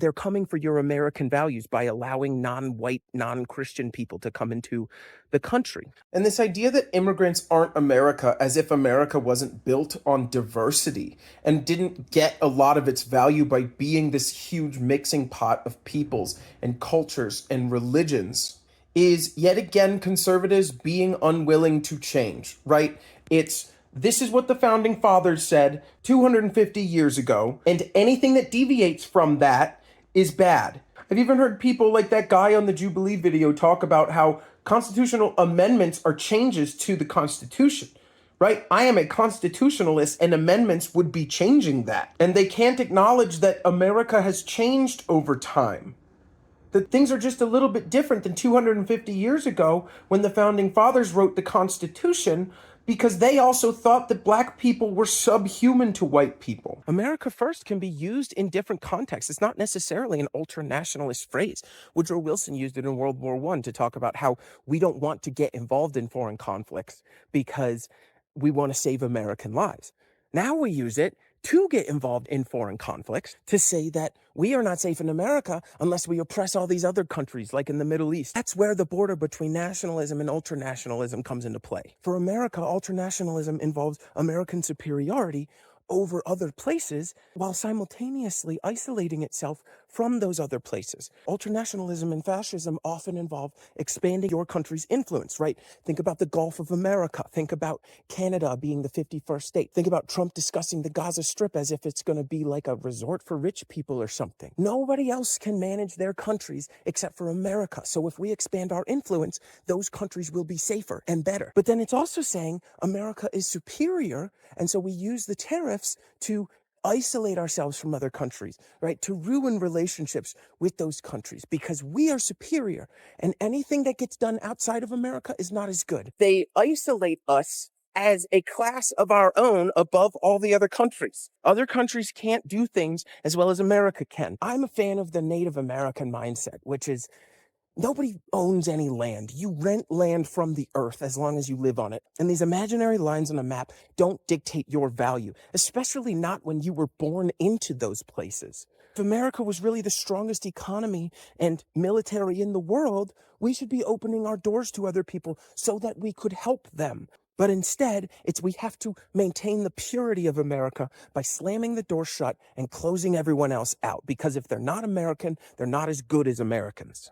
They're coming for your American values by allowing non-white, non-Christian people to come into the country. And this idea that immigrants aren't America, as if America wasn't built on diversity and didn't get a lot of its value by being this huge mixing pot of peoples and cultures and religions, is yet again conservatives being unwilling to change, right? This is what the founding fathers said 250 years ago, and anything that deviates from that is bad. I've even heard people like that guy on the Jubilee video talk about how constitutional amendments are changes to the Constitution, right? I am a constitutionalist, and amendments would be changing that. And they can't acknowledge that America has changed over time. That things are just a little bit different than 250 years ago when the founding fathers wrote the Constitution, because they also thought that black people were subhuman to white people. America First can be used in different contexts. It's not necessarily an ultra-nationalist phrase. Woodrow Wilson used it in World War I to talk about how we don't want to get involved in foreign conflicts because we want to save American lives. Now we use it to get involved in foreign conflicts to say that we are not safe in America unless we oppress all these other countries, like in the Middle East. That's where the border between nationalism and ultranationalism comes into play. For America, ultranationalism involves American superiority over other places while simultaneously isolating itself from those other places. Ultranationalism and fascism often involve expanding your country's influence, right? Think about the Gulf of America. Think about Canada being the 51st state. Think about Trump discussing the Gaza Strip as if it's going to be like a resort for rich people or something. Nobody else can manage their countries except for America. So if we expand our influence, those countries will be safer and better. But then it's also saying America is superior, and so we use the tariffs to isolate ourselves from other countries, right? To ruin relationships with those countries because we are superior, and anything that gets done outside of America is not as good. They isolate us as a class of our own above all the other countries. Other countries can't do things as well as America can. I'm a fan of the Native American mindset, which is nobody owns any land. You rent land from the earth as long as you live on it. And these imaginary lines on a map don't dictate your value, especially not when you were born into those places. If America was really the strongest economy and military in the world, we should be opening our doors to other people so that we could help them. But instead, we have to maintain the purity of America by slamming the door shut and closing everyone else out. Because if they're not American, they're not as good as Americans.